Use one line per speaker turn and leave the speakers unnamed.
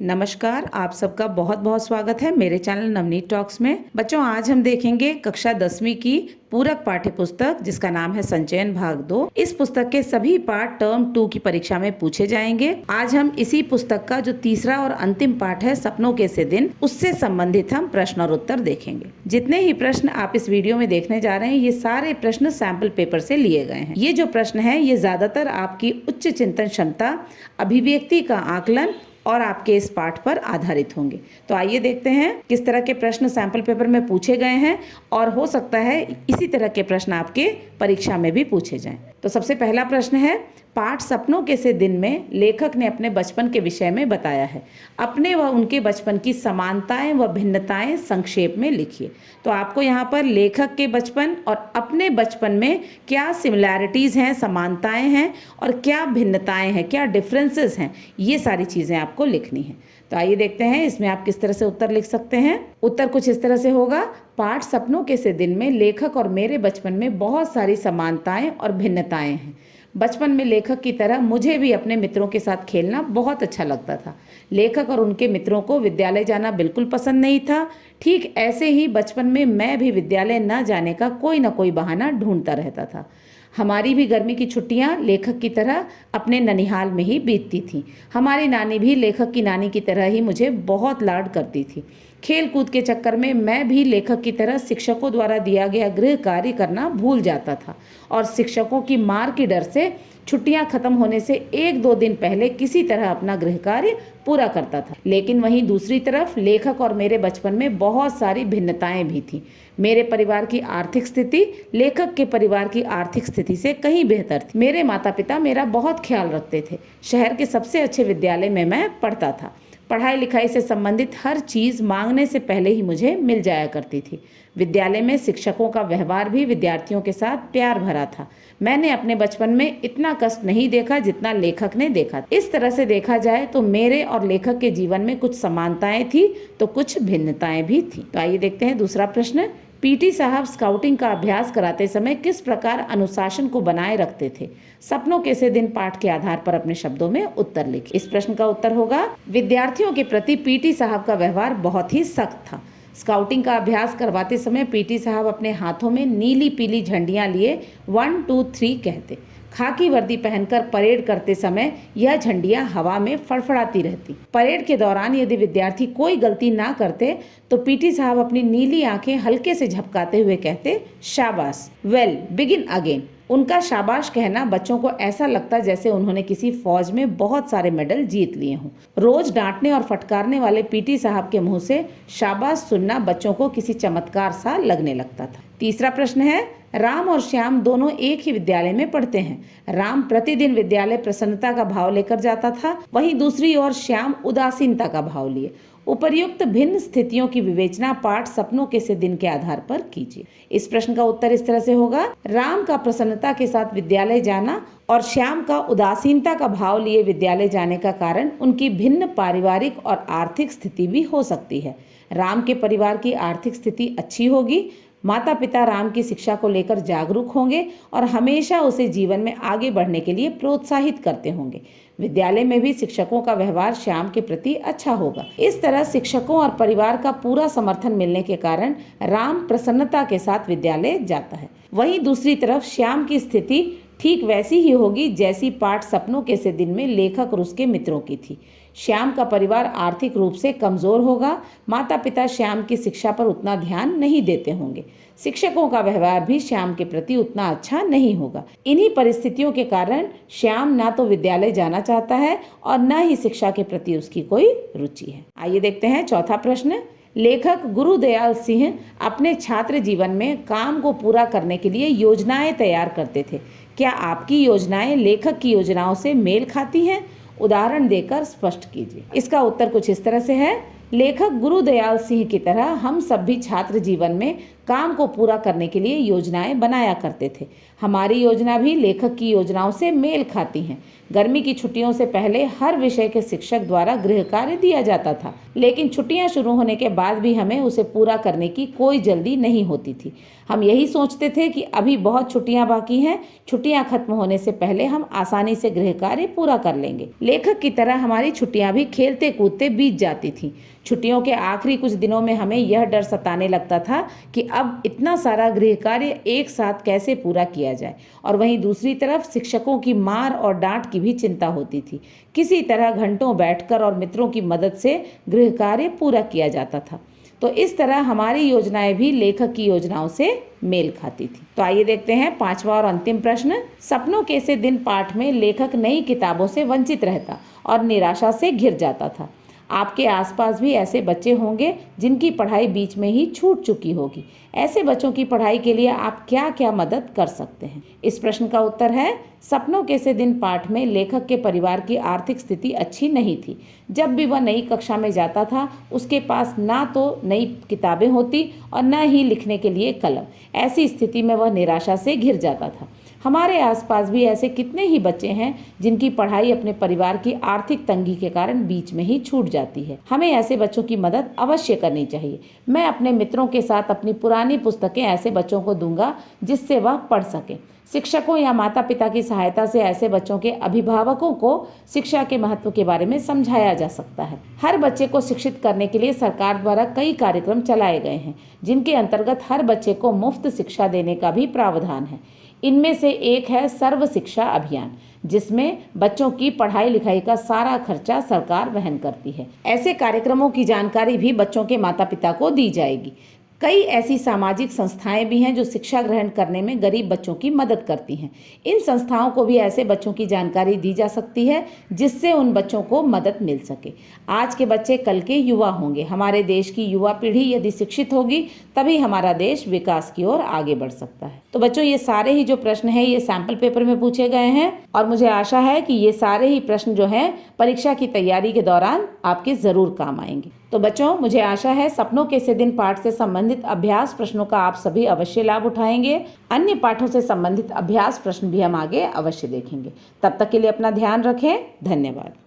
नमस्कार, आप सबका बहुत बहुत स्वागत है मेरे चैनल नवनीत टॉक्स में। बच्चों, आज हम देखेंगे कक्षा 10वीं की पूरक पाठ्य पुस्तक जिसका नाम है संचयन भाग 2। इस पुस्तक के सभी पाठ टर्म 2 की परीक्षा में पूछे जाएंगे। आज हम इसी पुस्तक का जो तीसरा और अंतिम पाठ है सपनों के से दिन, उससे संबंधित हम प्रश्न और उत्तर देखेंगे। जितने ही प्रश्न आप इस वीडियो में देखने जा रहे हैं, ये सारे प्रश्न सैंपल पेपर से लिए गए हैं। ये जो प्रश्न है ये ज्यादातर आपकी उच्च चिंतन क्षमता, अभिव्यक्ति का आकलन और आपके इस पाठ पर आधारित होंगे। तो आइए देखते हैं किस तरह के प्रश्न सैंपल पेपर में पूछे गए हैं और हो सकता है इसी तरह के प्रश्न आपके परीक्षा में भी पूछे जाएं। तो सबसे पहला प्रश्न है, पाठ सपनों के से दिन में लेखक ने अपने बचपन के विषय में बताया है। अपने व उनके बचपन की समानताएं व भिन्नताएं संक्षेप में लिखिए। तो आपको यहाँ पर लेखक के बचपन और अपने बचपन में क्या सिमिलैरिटीज़ हैं, समानताएं हैं और क्या भिन्नताएं हैं, क्या डिफरेंसेस हैं, ये सारी चीज़ें आपको लिखनी है। तो आइए देखते हैं इसमें आप किस तरह से उत्तर लिख सकते हैं। उत्तर कुछ इस तरह से होगा, पाठ सपनों के से दिन में लेखक और मेरे बचपन में बहुत सारी समानताएं और भिन्नताएं हैं। बचपन में लेखक की तरह मुझे भी अपने मित्रों के साथ खेलना बहुत अच्छा लगता था। लेखक और उनके मित्रों को विद्यालय जाना बिल्कुल पसंद नहीं था। ठीक ऐसे ही बचपन में मैं भी विद्यालय न जाने का कोई ना कोई बहाना ढूंढता रहता था। हमारी भी गर्मी की छुट्टियां लेखक की तरह अपने ननिहाल में ही बीतती थीं। हमारी नानी भी लेखक की नानी की तरह ही मुझे बहुत लाड करती थी। खेल कूद के चक्कर में मैं भी लेखक की तरह शिक्षकों द्वारा दिया गया गृह कार्य करना भूल जाता था और शिक्षकों की मार की डर से छुट्टियां खत्म होने से 1-2 दिन पहले किसी तरह अपना गृह कार्य पूरा करता था। लेकिन वहीं दूसरी तरफ लेखक और मेरे बचपन में बहुत सारी भिन्नताएं भी थीं। मेरे परिवार की आर्थिक स्थिति लेखक के परिवार की आर्थिक स्थिति से कहीं बेहतर थी। मेरे माता पिता मेरा बहुत ख्याल रखते थे। शहर के सबसे अच्छे विद्यालय में मैं पढ़ता था। पढ़ाई लिखाई से संबंधित हर चीज़ मांगने से पहले ही मुझे मिल जाया करती थी। विद्यालय में शिक्षकों का व्यवहार भी विद्यार्थियों के साथ प्यार भरा था। मैंने अपने बचपन में इतना कष्ट नहीं देखा जितना लेखक ने देखा। इस तरह से देखा जाए तो मेरे और लेखक के जीवन में कुछ समानताएं थी तो कुछ भिन्नताएं भी थी। तो आइए देखते हैं दूसरा प्रश्न। पीटी साहब स्काउटिंग का अभ्यास कराते समय किस प्रकार अनुशासन को बनाए रखते थे? सपनों के से दिन पाठ के आधार पर अपने शब्दों में उत्तर लिखिए। इस प्रश्न का उत्तर होगा, विद्यार्थियों के प्रति पीटी साहब का व्यवहार बहुत ही सख्त था। स्काउटिंग का अभ्यास करवाते समय पीटी साहब अपने हाथों में नीली पीली झंडियां लिए 1 2 3 कहते। खाकी वर्दी पहनकर परेड करते समय यह झंडियां हवा में फड़फड़ाती रहती। परेड के दौरान यदि विद्यार्थी कोई गलती ना करते तो पीटी साहब अपनी नीली आंखें हल्के से झपकाते हुए कहते, शाबाश, वेल, बिगिन अगेन। उनका शाबाश कहना बच्चों को ऐसा लगता जैसे उन्होंने किसी फौज में बहुत सारे मेडल जीत लिए हों। रोज डांटने और फटकारने वाले पीटी साहब के मुंह से शाबाश सुनना बच्चों को किसी चमत्कार सा लगने लगता था। तीसरा प्रश्न है, राम और श्याम दोनों एक ही विद्यालय में पढ़ते हैं। राम प्रतिदिन विद्यालय प्रसन्नता का भाव लेकर जाता था, वहीं दूसरी ओर श्याम उदासीनता का भाव लिए। उपर्युक्त भिन्न स्थितियों की विवेचना पाठ सपनों के से दिन के आधार पर कीजिए। इस प्रश्न का उत्तर इस तरह से होगा, राम का प्रसन्नता के साथ विद्यालय जाना और श्याम का उदासीनता का भाव लिए विद्यालय जाने का कारण उनकी भिन्न पारिवारिक और आर्थिक स्थिति भी हो सकती है। राम के परिवार की आर्थिक स्थिति अच्छी होगी। माता पिता राम की शिक्षा को लेकर जागरूक होंगे और हमेशा उसे जीवन में आगे बढ़ने के लिए प्रोत्साहित करते होंगे। विद्यालय में भी शिक्षकों का व्यवहार श्याम के प्रति अच्छा होगा। इस तरह शिक्षकों और परिवार का पूरा समर्थन मिलने के कारण राम प्रसन्नता के साथ विद्यालय जाता है। वहीं दूसरी तरफ श्याम की स्थिति ठीक वैसी ही होगी जैसी पाठ सपनों के से दिन में लेखक और उसके मित्रों की थी। श्याम का परिवार आर्थिक रूप से कमजोर होगा। माता पिता श्याम की शिक्षा पर उतना ध्यान नहीं देते होंगे। शिक्षकों का व्यवहार भी श्याम के प्रति उतना अच्छा नहीं होगा। इन्हीं परिस्थितियों के कारण श्याम ना तो विद्यालय जाना चाहता है और न ही शिक्षा के प्रति उसकी कोई रुचि है। आइए देखते हैं चौथा प्रश्न। लेखक गुरुदयाल सिंह अपने छात्र जीवन में काम को पूरा करने के लिए योजनाएं तैयार करते थे। क्या आपकी योजनाएं लेखक की योजनाओं से मेल खाती हैं? उदाहरण देकर स्पष्ट कीजिए। इसका उत्तर कुछ इस तरह से है, लेखक गुरुदयाल सिंह की तरह हम सब भी छात्र जीवन में काम को पूरा करने के लिए योजनाएं बनाया करते थे। हमारी योजना भी लेखक की योजनाओं से मेल खाती हैं। गर्मी की छुट्टियों से पहले हर विषय के शिक्षक द्वारा गृह कार्य दिया जाता था, लेकिन छुट्टियां शुरू होने के बाद भी हमें उसे पूरा करने की कोई जल्दी नहीं होती थी। हम यही सोचते थे कि अभी बहुत छुट्टियां बाकी हैं, छुट्टियां खत्म होने से पहले हम आसानी से गृह कार्य पूरा कर लेंगे। लेखक की तरह हमारी छुट्टियां भी खेलते कूदते बीत जाती थीं। छुट्टियों के आखिरी कुछ दिनों में हमें यह डर सताने लगता था कि अब इतना सारा गृह कार्य एक साथ कैसे पूरा किया जाए, और वहीं दूसरी तरफ शिक्षकों की मार और डांट की भी चिंता होती थी। किसी तरह घंटों बैठकर और मित्रों की मदद से गृह कार्य पूरा किया जाता था। तो इस तरह हमारी योजनाएं भी लेखक की योजनाओं से मेल खाती थी। तो आइए देखते हैं पांचवा और अंतिम प्रश्न। सपनों के से दिन पाठ में लेखक नई किताबों से वंचित रहता और निराशा से घिर जाता था। आपके आसपास भी ऐसे बच्चे होंगे जिनकी पढ़ाई बीच में ही छूट चुकी होगी। ऐसे बच्चों की पढ़ाई के लिए आप क्या क्या मदद कर सकते हैं? इस प्रश्न का उत्तर है, सपनों के से दिन पाठ में लेखक के परिवार की आर्थिक स्थिति अच्छी नहीं थी। जब भी वह नई कक्षा में जाता था, उसके पास ना तो नई किताबें होती और न ही लिखने के लिए कलम। ऐसी स्थिति में वह निराशा से घिर जाता था। हमारे आसपास भी ऐसे कितने ही बच्चे हैं जिनकी पढ़ाई अपने परिवार की आर्थिक तंगी के कारण बीच में ही छूट जाती है। हमें ऐसे बच्चों की मदद अवश्य करनी चाहिए। मैं अपने मित्रों के साथ अपनी पुरानी पुस्तकें ऐसे बच्चों को दूंगा जिससे वह पढ़ सकें। शिक्षकों या माता पिता की सहायता से ऐसे बच्चों के अभिभावकों को शिक्षा के महत्व के बारे में समझाया जा सकता है। हर बच्चे को शिक्षित करने के लिए सरकार द्वारा कई कार्यक्रम चलाए गए हैं, जिनके अंतर्गत हर बच्चे को मुफ्त शिक्षा देने का भी प्रावधान है। इनमें से एक है सर्व शिक्षा अभियान, जिसमें बच्चों की पढ़ाई लिखाई का सारा खर्चा सरकार वहन करती है। ऐसे कार्यक्रमों की जानकारी भी बच्चों के माता पिता को दी जाएगी। कई ऐसी सामाजिक संस्थाएं भी हैं जो शिक्षा ग्रहण करने में गरीब बच्चों की मदद करती हैं। इन संस्थाओं को भी ऐसे बच्चों की जानकारी दी जा सकती है जिससे उन बच्चों को मदद मिल सके। आज के बच्चे कल के युवा होंगे। हमारे देश की युवा पीढ़ी यदि शिक्षित होगी तभी हमारा देश विकास की ओर आगे बढ़ सकता है। तो बच्चों, ये सारे ही जो प्रश्न हैं ये सैंपल पेपर में पूछे गए हैं, और मुझे आशा है कि ये सारे ही प्रश्न जो हैं परीक्षा की तैयारी के दौरान आपके जरूर काम आएंगे। तो बच्चों, मुझे आशा है सपनों के से दिन पाठ से संबंधित अभ्यास प्रश्नों का आप सभी अवश्य लाभ उठाएंगे। अन्य पाठों से संबंधित अभ्यास प्रश्न भी हम आगे अवश्य देखेंगे। तब तक के लिए अपना ध्यान रखें। धन्यवाद।